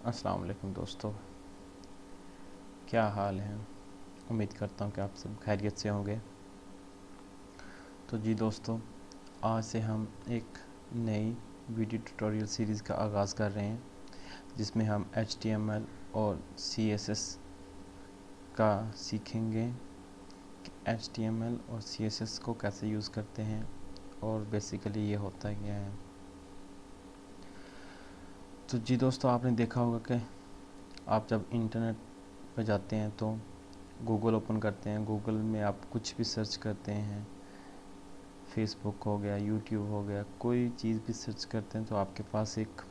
अस्सलाम वालेकुम दोस्तों, क्या हाल है। उम्मीद करता हूँ कि आप सब खैरियत से होंगे। तो जी दोस्तों, आज से हम एक नई वीडियो ट्यूटोरियल सीरीज़ का आगाज़ कर रहे हैं, जिसमें हम HTML और CSS का सीखेंगे कि HTML और CSS को कैसे यूज़ करते हैं और बेसिकली ये होता क्या है। तो जी दोस्तों, आपने देखा होगा कि आप जब इंटरनेट पर जाते हैं तो गूगल ओपन करते हैं, गूगल में आप कुछ भी सर्च करते हैं, फेसबुक हो गया, यूट्यूब हो गया, कोई चीज़ भी सर्च करते हैं तो आपके पास एक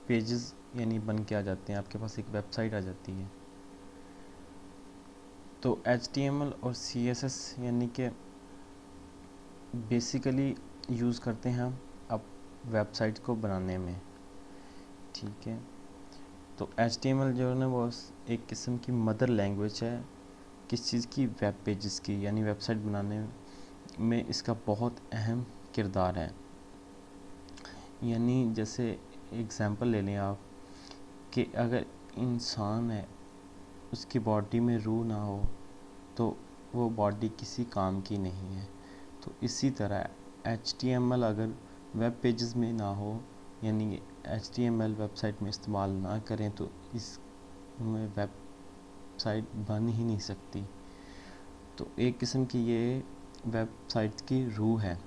पेजेस यानी बन के आ जाते हैं, आपके पास एक वेबसाइट आ जाती है। तो HTML और CSS यानी कि बेसिकली यूज़ करते हैं हम अब वेबसाइट को बनाने में, ठीक है। तो HTML जो है ना वो एक किस्म की मदर लैंग्वेज है किस चीज़ की, वेब पेजेस की, यानी वेबसाइट बनाने में इसका बहुत अहम किरदार है। यानी जैसे एग्ज़ाम्पल ले लें आप कि अगर इंसान है, उसकी बॉडी में रूह ना हो तो वो बॉडी किसी काम की नहीं है। तो इसी तरह HTML अगर वेब पेजेस में ना हो, यानी HTML वेबसाइट में इस्तेमाल ना करें तो इस वेबसाइट बन ही नहीं सकती। तो एक किस्म की ये वेबसाइट की रूह है।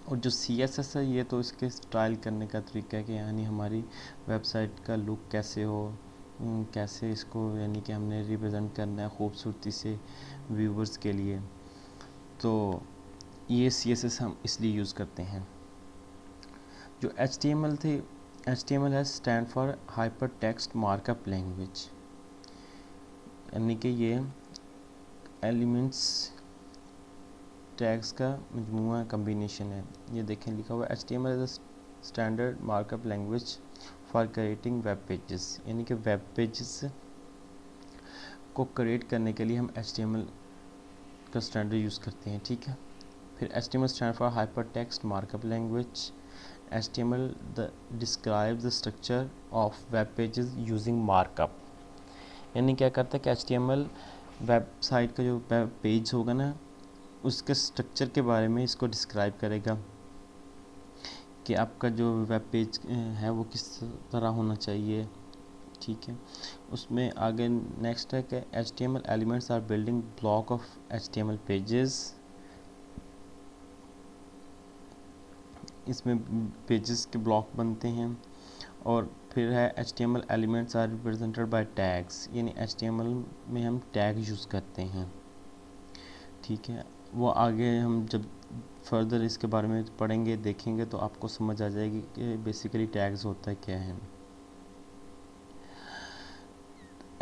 और जो CSS है ये तो इसके स्टाइल करने का तरीका है कि यानी हमारी वेबसाइट का लुक कैसे हो, कैसे इसको यानी कि हमने रिप्रेजेंट करना है खूबसूरती से व्यूवर्स के लिए। तो ये CSS हम इसलिए यूज़ करते हैं। जो HTML थी, HTML है stand for hyper text markup language, यानी कि ये एलिमेंट्स टैग्स का मजमूआ कम्बिनेशन है। ये देखें लिखा हुआ HTML is a standard markup language for creating web pages, यानी कि वेब पेजेस को क्रिएट करने के लिए हम HTML का स्टैंडर्ड यूज़ करते हैं, ठीक है। फिर HTML stand for hyper text markup language. HTML describes the structure of web pages using markup, यानी क्या करता है कि HTML वेबसाइट का जो वेब पेज होगा ना उसके स्ट्रक्चर के बारे में इसको डिस्क्राइब करेगा कि आपका जो वेब पेज है वो किस तरह होना चाहिए, ठीक है। उसमें आगे नेक्स्ट है कि HTML elements are building block of HTML pages. इसमें पेजेस के ब्लॉक बनते हैं। और फिर है HTML elements are represented by tags, यानी HTML में हम टैग यूज़ करते हैं, ठीक है। वो आगे हम जब फर्दर इसके बारे में पढ़ेंगे देखेंगे तो आपको समझ आ जाएगी कि बेसिकली टैग्स होता है क्या है।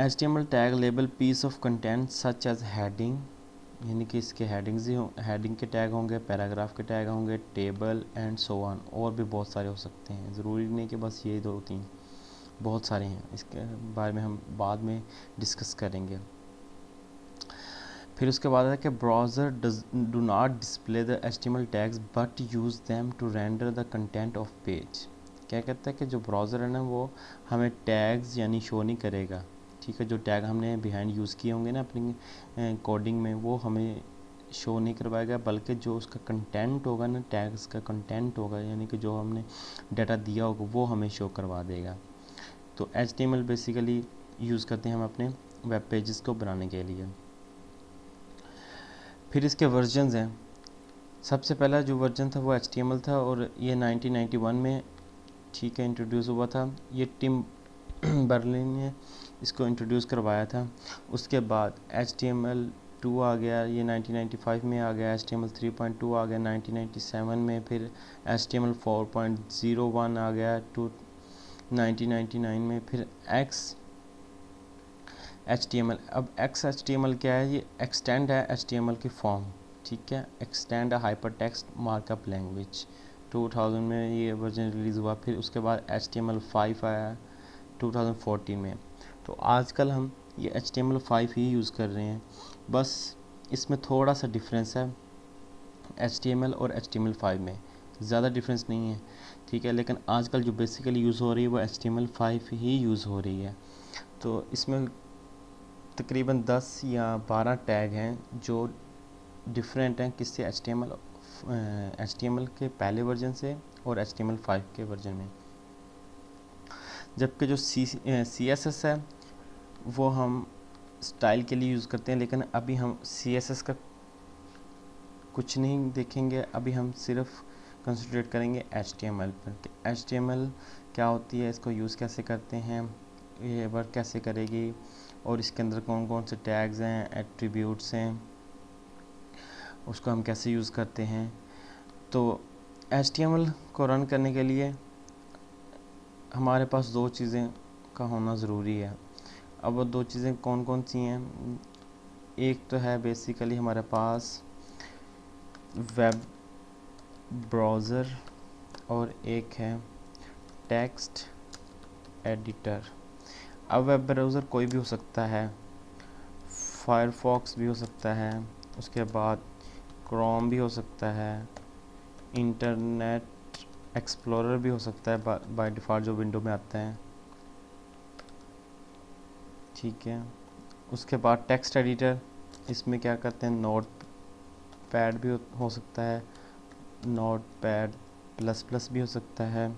HTML tag label piece of content such as heading, यानी कि इसके हेडिंग्स ही हेडिंग के टैग होंगे, पैराग्राफ के टैग होंगे, टेबल एंड सो ऑन, और भी बहुत सारे हो सकते हैं, ज़रूरी नहीं कि बस ये 2-3, बहुत सारे हैं। इसके बारे में हम बाद में डिस्कस करेंगे। फिर उसके बाद है कि browser do not display the HTML tags but use them to render the content of page. क्या कहता है कि जो ब्राउज़र है ना वो हमें टैग्स यानी शो नहीं करेगा, ठीक है। जो टैग हमने बिहाइंड यूज़ किए होंगे ना अपनी कोडिंग में वो हमें शो नहीं करवाएगा, बल्कि जो उसका कंटेंट होगा ना, टैग्स का कंटेंट होगा, यानी कि जो हमने डाटा दिया होगा वो हमें शो करवा देगा। तो HTML बेसिकली यूज़ करते हैं हम अपने वेब पेजेस को बनाने के लिए। फिर इसके वर्जन्स हैं। सबसे पहला जो वर्जन था वो HTML था और ये 1991 में, ठीक है, इंट्रोड्यूस हुआ था। ये टिम बर्लिन ने इसको इंट्रोड्यूस करवाया था। उसके बाद HTML2 आ गया, ये 1995 में आ गया। HTML 3.2 आ गया 1997 में। फिर HTML 4.01 आ गया 1999 में। फिर XHTML, अब XHTML क्या है, ये एक्सटेंड है HTML की फॉर्म, ठीक है। Extend hyper text markup language 2000 में ये वर्जन रिलीज़ हुआ। फिर उसके बाद HTML5 आया 2014 में। तो आजकल हम ये HTML5 ही यूज़ कर रहे हैं, बस इसमें थोड़ा सा डिफरेंस है HTML और HTML5 में। ज़्यादा डिफरेंस नहीं है, ठीक है। लेकिन आजकल जो बेसिकली यूज़ हो रही है वो HTML5 ही यूज़ हो रही है। तो इसमें तकरीबन 10 या 12 टैग हैं जो डिफरेंट हैं किससे, HTML के पहले वर्जन से और HTML5 के वर्जन में। जबकि जो CSS है वो हम स्टाइल के लिए यूज़ करते हैं, लेकिन अभी हम CSS का कुछ नहीं देखेंगे, अभी हम सिर्फ कंसंट्रेट करेंगे HTML पर कि HTML क्या होती है, इसको यूज़ कैसे करते हैं, ये वर्क कैसे करेगी, और इसके अंदर कौन कौन से टैग्स हैं, एट्रीब्यूट्स हैं, उसको हम कैसे यूज़ करते हैं। तो HTML को रन करने के लिए हमारे पास दो चीज़ें का होना ज़रूरी है। अब वो दो चीज़ें कौन कौन सी हैं, एक तो है बेसिकली हमारे पास वेब ब्राउज़र और एक है टेक्स्ट एडिटर। अब वेब ब्राउज़र कोई भी हो सकता है, फायरफॉक्स भी हो सकता है, उसके बाद क्रोम भी हो सकता है, इंटरनेट एक्सप्लोरर भी हो सकता है बाय डिफ़ॉल्ट जो विंडो में आता है, ठीक है। उसके बाद टेक्स्ट एडिटर, इसमें क्या करते हैं, नोट पैड भी हो सकता है, नोट पैड प्लस प्लस भी हो सकता है,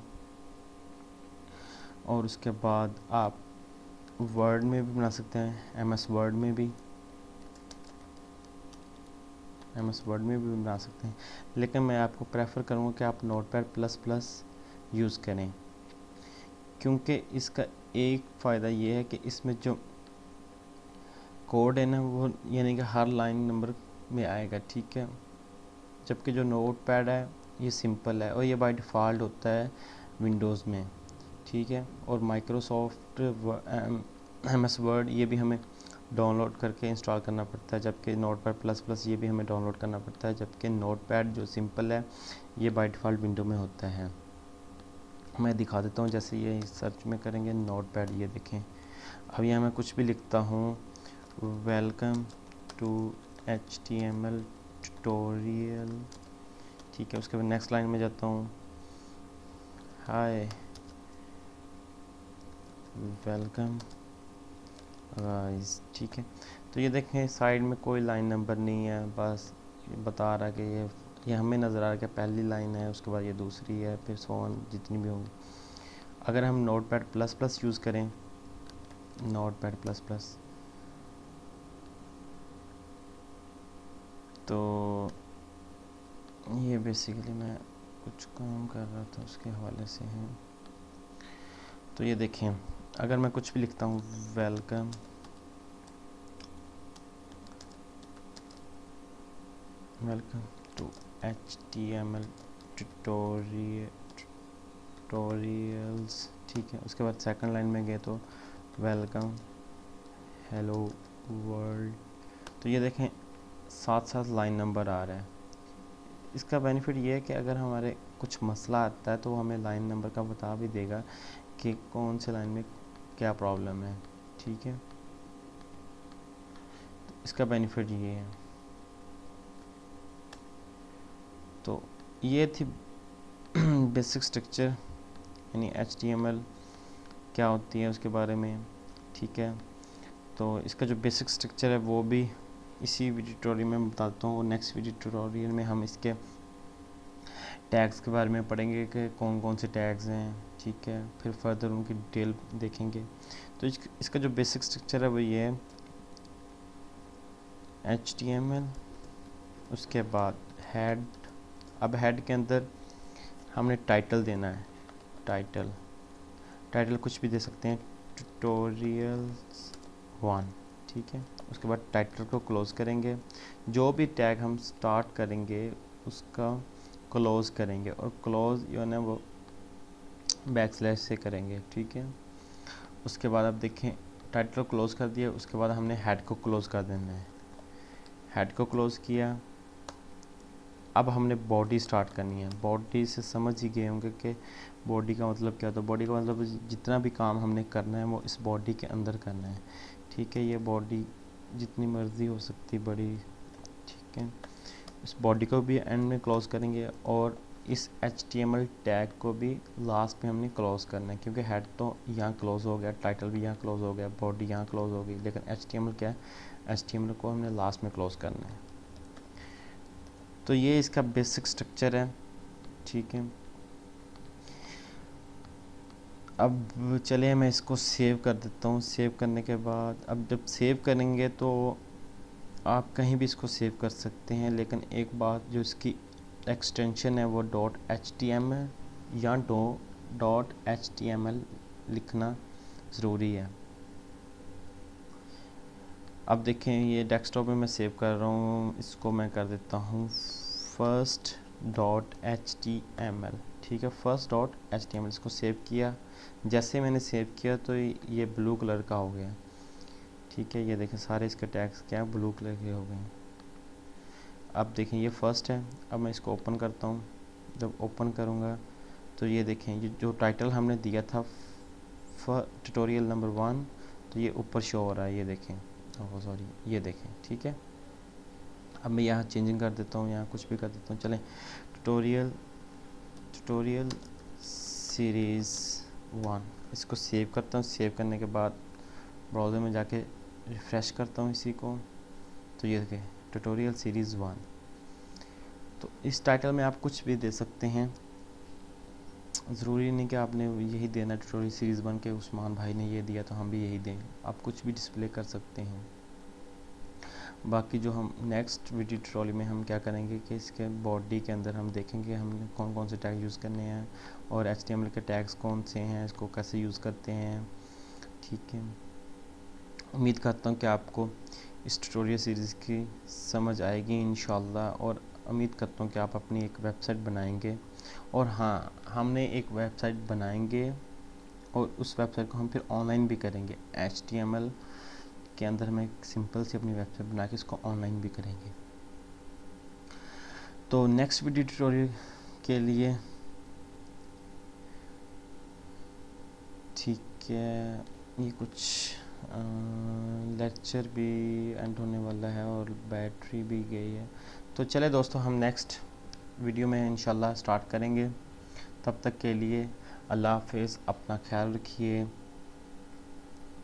और उसके बाद आप वर्ड में भी बना सकते हैं, MS वर्ड में भी बना सकते हैं। लेकिन मैं आपको प्रेफर करूँगा कि आप note pad plus plus use करें, क्योंकि इसका एक फ़ायदा ये है कि इसमें जो कोड है ना वो यानी कि हर लाइन नंबर में आएगा, ठीक है। जबकि जो नोट पैड है ये सिंपल है और ये बाय डिफ़ॉल्ट होता है विंडोज़ में, ठीक है। और माइक्रोसॉफ्ट MS वर्ड ये भी हमें डाउनलोड करके इंस्टॉल करना पड़ता है, जबकि नोट पैड प्लस प्लस ये भी हमें डाउनलोड करना पड़ता है, जबकि नोट पैड जो सिंपल है ये बाय डिफ़ॉल्ट विंडो में होता है। मैं दिखा देता हूँ, जैसे ये सर्च में करेंगे नोट पैड, ये देखें। अब यहाँ मैं कुछ भी लिखता हूँ, वेलकम टू HTML ट्यूटोरियल, ठीक है। उसके बाद नेक्स्ट लाइन में जाता हूँ, हाय वेलकम गाइस, ठीक है। तो ये देखें साइड में कोई लाइन नंबर नहीं है, बस ये बता रहा है कि ये हमें नज़र आ रहा है कि पहली लाइन है, उसके बाद ये दूसरी है, फिर सो ऑन जितनी भी होंगी। अगर हम note pad plus plus use करें, नोट पैड प्लस प्लस, तो ये बेसिकली मैं कुछ काम कर रहा था उसके हवाले से है। तो ये देखें अगर मैं कुछ भी लिखता हूँ, वेलकम टू HTML ट्यूटोरियल्स, ठीक है। उसके बाद सेकंड लाइन में गए तो वेलकम हेलो वर्ल्ड। तो ये देखें साथ साथ लाइन नंबर आ रहा है। इसका बेनिफिट ये है कि अगर हमारे कुछ मसला आता है तो हमें लाइन नंबर का बता भी देगा कि कौन से लाइन में क्या प्रॉब्लम है, ठीक है। तो इसका बेनिफिट ये है। तो ये थी बेसिक स्ट्रक्चर यानी HTML क्या होती है उसके बारे में, ठीक है। तो इसका जो बेसिक स्ट्रक्चर है वो भी इसी वीडियो ट्यूटोरियल में बताता हूँ, और नेक्स्ट वीडियो ट्यूटोरियल में हम इसके टैग्स के बारे में पढ़ेंगे कि कौन कौन से टैग्स हैं, ठीक है। फिर फर्दर उनकी डिटेल देखेंगे। तो इसका जो बेसिक स्ट्रक्चर है वो ये है, HTML, उसके बाद हेड। अब हेड के अंदर हमने टाइटल देना है, टाइटल कुछ भी दे सकते हैं, ट्यूटोरियल्स 1, ठीक है। उसके बाद टाइटल को क्लोज़ करेंगे, जो भी टैग हम स्टार्ट करेंगे उसका क्लोज़ करेंगे, और क्लोज़ जो है ना वो बैकस्लैश से करेंगे, ठीक है। उसके बाद अब देखें टाइटल को क्लोज़ कर दिया, उसके बाद हमने हेड को क्लोज़ कर देना है। हेड को क्लोज़ किया, अब हमने बॉडी स्टार्ट करनी है। बॉडी से समझ ही गए होंगे कि बॉडी का मतलब क्या होता है। बॉडी का मतलब जितना भी काम हमने करना है वो इस बॉडी के अंदर करना है, ठीक है। ये बॉडी जितनी मर्ज़ी हो सकती बड़ी, ठीक है। इस बॉडी को भी एंड में क्लोज़ करेंगे, और इस HTML टैग को भी लास्ट में हमने क्लोज करना है, क्योंकि हेड तो यहाँ क्लोज हो गया, टाइटल भी यहाँ क्लोज हो गया, बॉडी यहाँ क्लोज हो गई, लेकिन HTML क्या है, HTML को हमने लास्ट में क्लोज करना है। तो ये इसका बेसिक स्ट्रक्चर है, ठीक है। अब चलिए मैं इसको सेव कर देता हूँ। सेव करने के बाद अब जब सेव करेंगे तो आप कहीं भी इसको सेव कर सकते हैं, लेकिन एक बात, जो इसकी एक्सटेंशन है वो .html या .html लिखना ज़रूरी है। अब देखें ये डेस्कटॉप में मैं सेव कर रहा हूँ, इसको मैं कर देता हूँ first.html, ठीक है, first.html। इसको सेव किया, जैसे मैंने सेव किया तो ये ब्लू कलर का हो गया, ठीक है। ये देखें सारे इसके टैग्स क्या है, ब्लू कलर के हो गए। अब देखें ये फर्स्ट है। अब मैं इसको ओपन करता हूँ। जब ओपन करूँगा तो ये देखें, ये जो टाइटल हमने दिया था ट्यूटोरियल नंबर 1, तो ये ऊपर शो हो रहा है, ये देखें, ओह सॉरी, ये देखें, ठीक है। अब मैं यहाँ चेंजिंग कर देता हूँ, यहाँ कुछ भी कर देता हूँ। चलें, ट्यूटोरियल सीरीज़ 1, इसको सेव करता हूँ। सेव करने के बाद ब्राउज़र में जाके रिफ़्रेश करता हूँ इसी को, तो ये देखें ट्यूटोरियल सीरीज़ 1। तो इस टाइटल में आप कुछ भी दे सकते हैं, ज़रूरी नहीं कि आपने यही देना, ट्यूटोरियल सीरीज़ 1 के उस्मान भाई ने ये दिया तो हम भी यही दें। आप कुछ भी डिस्प्ले कर सकते हैं। बाकी जो हम नेक्स्ट वीडियो ट्यूटोरियल में हम क्या करेंगे कि इसके बॉडी के अंदर हम देखेंगे हमने कौन कौन से टैग यूज़ करने हैं और HTML के टैग्स कौन से हैं, इसको कैसे यूज़ करते हैं, ठीक है। उम्मीद करता हूँ कि आपको इस ट्यूटोरियल सीरीज़ की समझ आएगी इंशाल्लाह, और उम्मीद करता हूँ कि आप अपनी एक वेबसाइट बनाएंगे। और हाँ, हमने एक वेबसाइट बनाएंगे और उस वेबसाइट को हम फिर ऑनलाइन भी करेंगे। HTML के अंदर हम एक सिंपल सी अपनी वेबसाइट बना के इसको ऑनलाइन भी करेंगे। तो नेक्स्ट वीडियो ट्यूटोरियल के लिए, ठीक है, ये कुछ लेक्चर भी एंड होने वाला है और बैटरी भी गई है। तो चले दोस्तों, हम नेक्स्ट वीडियो में इंशाल्लाह स्टार्ट करेंगे। तब तक के लिए अल्लाह हाफ़िज़, अपना ख्याल रखिए,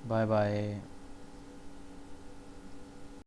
बाय बाय।